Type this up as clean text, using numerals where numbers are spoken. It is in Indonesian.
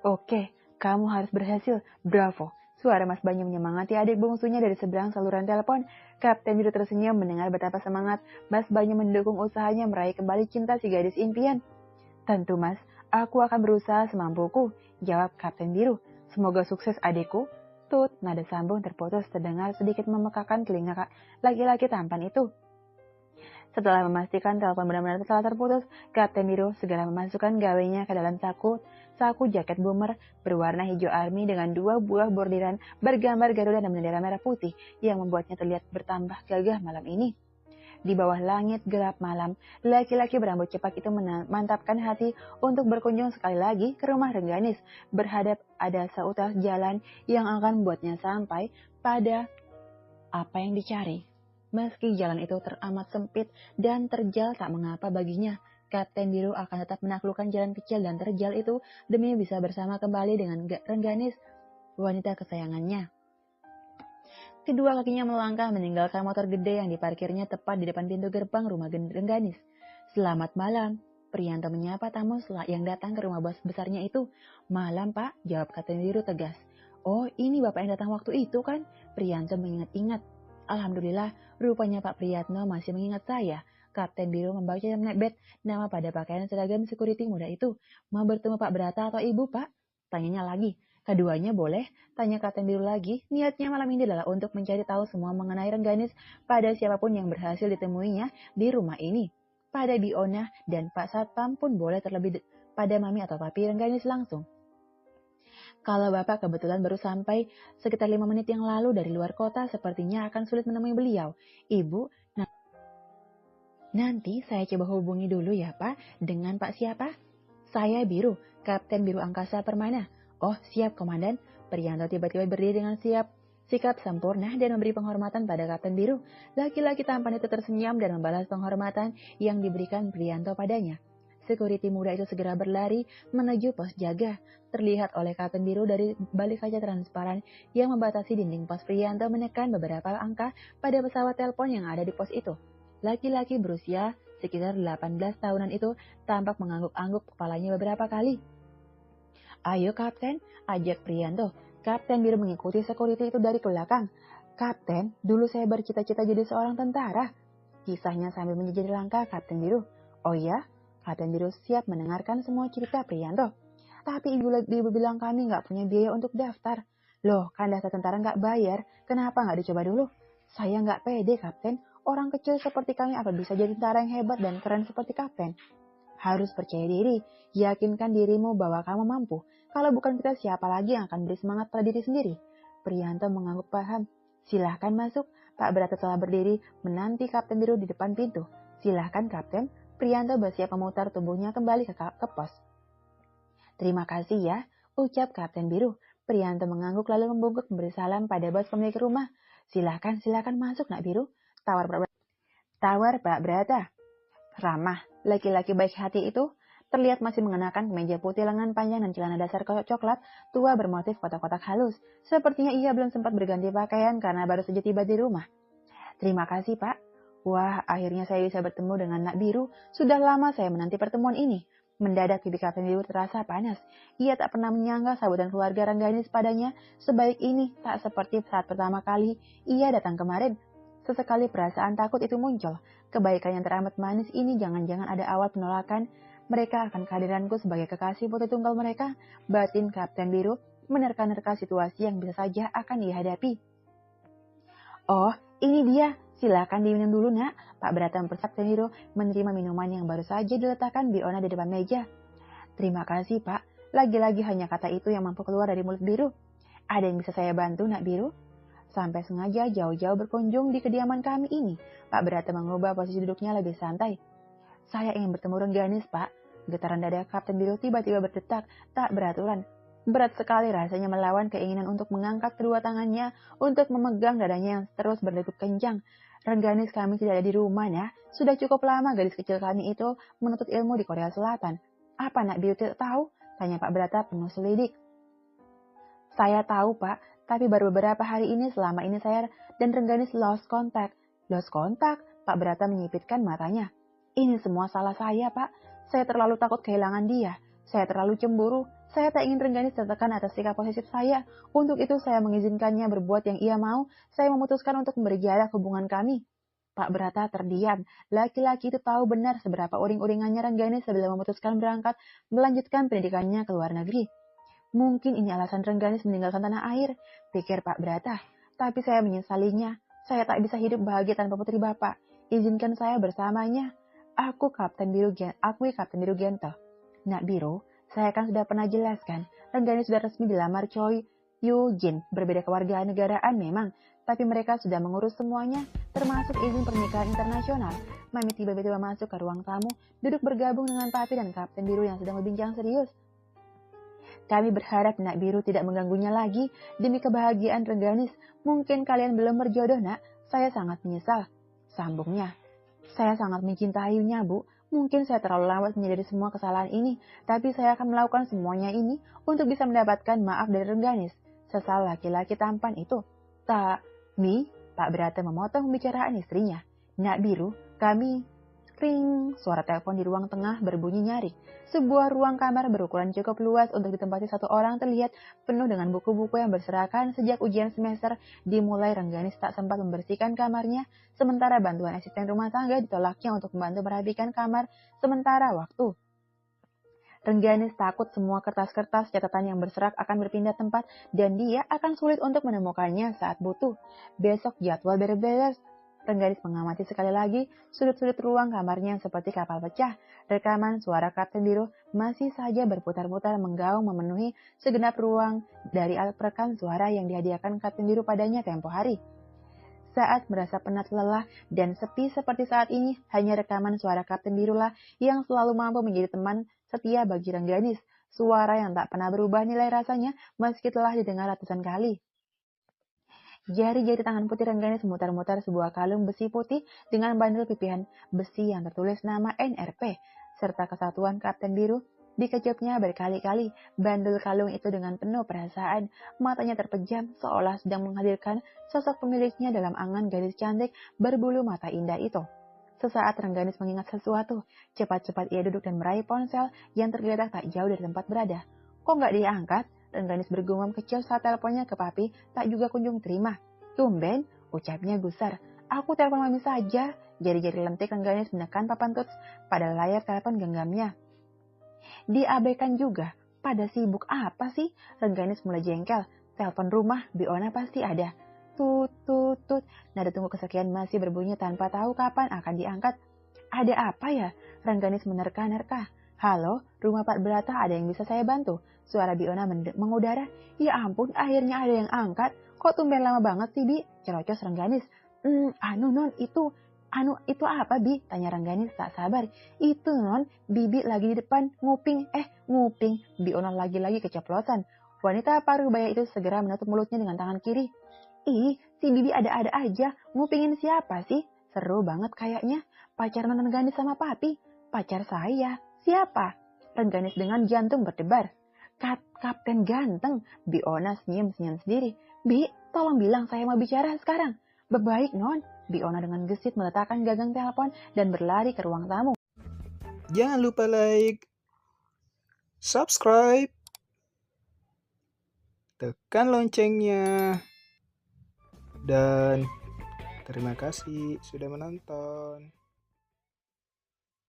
Oke, kamu harus berhasil. Bravo. Suara Mas Banyu menyemangati adik bungsunya dari seberang saluran telepon. Kapten Biru tersenyum mendengar betapa semangat Mas Banyu mendukung usahanya meraih kembali cinta si gadis impian. Tentu Mas, aku akan berusaha semampuku, jawab Kapten Biru. Semoga sukses adikku. Tut, nada sambung terputus terdengar sedikit memekakan telinga laki-laki tampan itu. Setelah memastikan telepon benar-benar telah terputus, Kapten Biru segera memasukkan gawainya ke dalam saku jaket boomer berwarna hijau army dengan 2 buah bordiran bergambar Garuda dan bendera merah putih yang membuatnya terlihat bertambah gagah malam ini. Di bawah langit gelap malam, laki-laki berambut cepak itu memantapkan hati untuk berkunjung sekali lagi ke rumah Rengganis. Berhadap ada seutas jalan yang akan membuatnya sampai pada apa yang dicari. Meski jalan itu teramat sempit dan terjal tak mengapa baginya, Kapten Biru akan tetap menaklukkan jalan kecil dan terjal itu demi bisa bersama kembali dengan Rengganis, wanita kesayangannya. Kedua kakinya melangkah meninggalkan motor gede yang diparkirnya tepat di depan pintu gerbang rumah Rengganis. Selamat malam, Priyanto menyapa tamu yang datang ke rumah bos besarnya itu. Malam Pak, jawab Kapten Biru tegas. Oh ini Bapak yang datang waktu itu kan? Priyanto mengingat-ingat. Alhamdulillah, rupanya Pak Priyatno masih mengingat saya. Kapten Biru membaca nama pada pakaian seragam security muda itu. Mau bertemu Pak Brata atau Ibu, Pak? Tanyanya lagi. Keduanya boleh? Tanya Kapten Biru lagi. Niatnya malam ini adalah untuk mencari tahu semua mengenai Rengganis pada siapapun yang berhasil ditemuinya di rumah ini. Pada Biona dan Pak Satpam pun boleh terlebih pada Mami atau Papi Rengganis langsung. Kalau Bapak kebetulan baru sampai sekitar 5 menit yang lalu dari luar kota, sepertinya akan sulit menemui beliau. Ibu, nanti saya coba hubungi dulu ya Pak, dengan Pak siapa? Saya Biru, Kapten Biru Angkasa Permana. Oh siap Komandan. Priyanto tiba-tiba berdiri dengan sikap sempurna dan memberi penghormatan pada Kapten Biru. Laki-laki tampan itu tersenyum dan membalas penghormatan yang diberikan Priyanto padanya. Security muda itu segera berlari menuju pos jaga. Terlihat oleh Kapten Biru dari balik kaca transparan yang membatasi dinding pos. Priyanto menekan beberapa angka pada pesawat telepon yang ada di pos itu. Laki-laki berusia sekitar 18 tahunan itu tampak mengangguk-angguk kepalanya beberapa kali. Ayo Kapten, ajak Priyanto. Kapten Biru mengikuti security itu dari belakang. Kapten, dulu saya bercita-cita jadi seorang tentara. Kisahnya sambil menjejari langkah Kapten Biru. Oh ya? Kapten Biru siap mendengarkan semua cerita Priyanto. Tapi ibu bilang kami nggak punya biaya untuk daftar. Loh, kan daftar tentara nggak bayar, kenapa nggak dicoba dulu? Saya nggak pede, Kapten. Orang kecil seperti kami apa bisa jadi tentara yang hebat dan keren seperti Kapten? Harus percaya diri, yakinkan dirimu bahwa kamu mampu. Kalau bukan kita, siapa lagi yang akan beri semangat pada diri sendiri? Priyanto mengangguk paham. Silahkan masuk. Pak Brata telah berdiri menanti Kapten Biru di depan pintu. Silahkan Kapten. Priyanto bersiap memutar tubuhnya kembali ke pos. Terima kasih ya, ucap Kapten Biru. Priyanto mengangguk lalu membungkuk memberi salam pada bos pemilik rumah. Silahkan masuk Nak Biru. Tawar Pak Brata. Ramah, laki-laki baik hati itu terlihat masih mengenakan kemeja putih lengan panjang dan celana dasar coklat tua bermotif kotak-kotak halus. Sepertinya ia belum sempat berganti pakaian karena baru saja tiba di rumah. Terima kasih Pak. Wah, akhirnya saya bisa bertemu dengan Nak Biru. Sudah lama saya menanti pertemuan ini. Mendadak pipi Kapten Biru terasa panas. Ia tak pernah menyangka sambutan keluarga Rengganis padanya sebaik ini, tak seperti saat pertama kali ia datang kemarin. Sesekali perasaan takut itu muncul. Kebaikan yang teramat manis ini jangan-jangan ada awal penolakan mereka akan kehadiranku sebagai kekasih putri tunggal mereka. Batin Kapten Biru menerka-nerka situasi yang bisa saja akan dihadapi. Oh, ini dia. Silakan diminum dulu nak. Pak Brata mempersiapkan Biru menerima minuman yang baru saja diletakkan Biona di depan meja. Terima kasih Pak. Lagi-lagi hanya kata itu yang mampu keluar dari mulut Biru. Ada yang bisa saya bantu Nak Biru? Sampai sengaja jauh-jauh berkunjung di kediaman kami ini. Pak Brata mengubah posisi duduknya lebih santai. Saya ingin bertemu Rengganis, Pak. Getaran dada Kapten Biru tiba-tiba berdetak, tak beraturan. Berat sekali rasanya melawan keinginan untuk mengangkat kedua tangannya untuk memegang dadanya yang terus berdegup kencang. Rengganis kami tidak ada di rumah ya. Sudah cukup lama gadis kecil kami itu menuntut ilmu di Korea Selatan. Apa Nak Biru tidak tahu? Tanya Pak Brata penuh selidik. Saya tahu Pak, tapi baru beberapa hari ini selama ini saya dan Rengganis lost contact. Lost contact? Pak Brata menyipitkan matanya. Ini semua salah saya Pak. Saya terlalu takut kehilangan dia. Saya terlalu cemburu. Saya tak ingin Rengganis tertekan atas sikap posesif saya. Untuk itu saya mengizinkannya berbuat yang ia mau. Saya memutuskan untuk memberi jarak hubungan kami. Pak Brata terdiam. Laki-laki itu tahu benar seberapa uring-uringannya Rengganis sebelum memutuskan berangkat melanjutkan pendidikannya ke luar negeri. Mungkin ini alasan Rengganis meninggalkan tanah air, pikir Pak Brata. Tapi saya menyesalinya. Saya tak bisa hidup bahagia tanpa putri Bapak. Izinkan saya bersamanya. Akui Kapten Biru Gento. Nak Biru, saya kan sudah pernah jelaskan. Rengganis sudah resmi dilamar Choi Yoo Jin. Berbeda kewarganegaraan memang, tapi mereka sudah mengurus semuanya, termasuk izin pernikahan internasional. Mami tiba-tiba masuk ke ruang tamu, duduk bergabung dengan Papi dan Kapten Biru yang sedang berbincang serius. Kami berharap Nak Biru tidak mengganggunya lagi demi kebahagiaan Rengganis. Mungkin kalian belum berjodoh, Nak. Saya sangat menyesal. Sambungnya. Saya sangat mencintainya, Bu. Mungkin saya terlalu lambat menyadari semua kesalahan ini, tapi saya akan melakukan semuanya ini untuk bisa mendapatkan maaf dari Rengganis. Sesal laki-laki tampan itu. Tapi, Pak Brata memotong pembicaraan istrinya. Nak Biru, kami... Ring, suara telepon di ruang tengah berbunyi nyaring. Sebuah ruang kamar berukuran cukup luas untuk ditempati satu orang terlihat penuh dengan buku-buku yang berserakan sejak ujian semester dimulai. Rengganis tak sempat membersihkan kamarnya, sementara bantuan asisten rumah tangga ditolaknya untuk membantu merapikan kamar sementara waktu. Rengganis takut semua kertas-kertas catatan yang berserak akan berpindah tempat dan dia akan sulit untuk menemukannya saat butuh. Besok jadwal beres-beres. Rengganis mengamati sekali lagi sudut-sudut ruang kamarnya seperti kapal pecah. Rekaman suara Kapten Biru masih saja berputar-putar menggaung memenuhi segenap ruang dari alat perekam suara yang dihadiahkan Kapten Biru padanya tempo hari. Saat merasa penat, lelah, dan sepi seperti saat ini, hanya rekaman suara Kapten Birulah yang selalu mampu menjadi teman setia bagi Rengganis. Suara yang tak pernah berubah nilai rasanya meski telah didengar ratusan kali. Jari-jari tangan putih Rengganis memutar-mutar sebuah kalung besi putih dengan bandel pipihan besi yang tertulis nama NRP, serta kesatuan Kapten Biru. Dikejutnya berkali-kali, bandel kalung itu dengan penuh perasaan, matanya terpejam seolah sedang menghadirkan sosok pemiliknya dalam angan gadis cantik berbulu mata indah itu. Sesaat Rengganis mengingat sesuatu, cepat-cepat ia duduk dan meraih ponsel yang tergeletak tak jauh dari tempat berada. Kok nggak diangkat? Rengganis bergumam kecil saat teleponnya ke Papi tak juga kunjung terima. Tumben, ucapnya gusar. Aku telepon Mami saja. Jari-jari lentik Rengganis menekan papan touch pada layar telepon genggamnya. Diabaikan juga. Pada sibuk apa sih? Rengganis mulai jengkel. Telepon rumah, Biona pasti ada. Tut, tut, tut. Nada tunggu kesekian masih berbunyi tanpa tahu kapan akan diangkat. Ada apa ya? Rengganis menerka-nerka. Halo, rumah Pak Brata, ada yang bisa saya bantu? Suara Biona mengudara. Ya ampun, akhirnya ada yang angkat. Kok tumben lama banget sih, Bi? Celocos Rengganis. Non, itu apa, Bi? Tanya Rengganis tak sabar. Itu, Non, Bibi lagi di depan, nguping. Biona lagi-lagi keceplosan. Wanita paruh baya itu segera menutup mulutnya dengan tangan kiri. Ih, si Bibi ada-ada aja. Ngupingin siapa sih? Seru banget kayaknya. Pacar Non Rengganis sama Papi. Pacar saya. Siapa? Rengganis dengan jantung berdebar. Kapten ganteng. Biona senyum-senyum sendiri. Bi, tolong bilang saya mau bicara sekarang. Baik, Non. Biona dengan gesit meletakkan gagang telepon dan berlari ke ruang tamu. Jangan lupa like, subscribe, tekan loncengnya, dan terima kasih sudah menonton.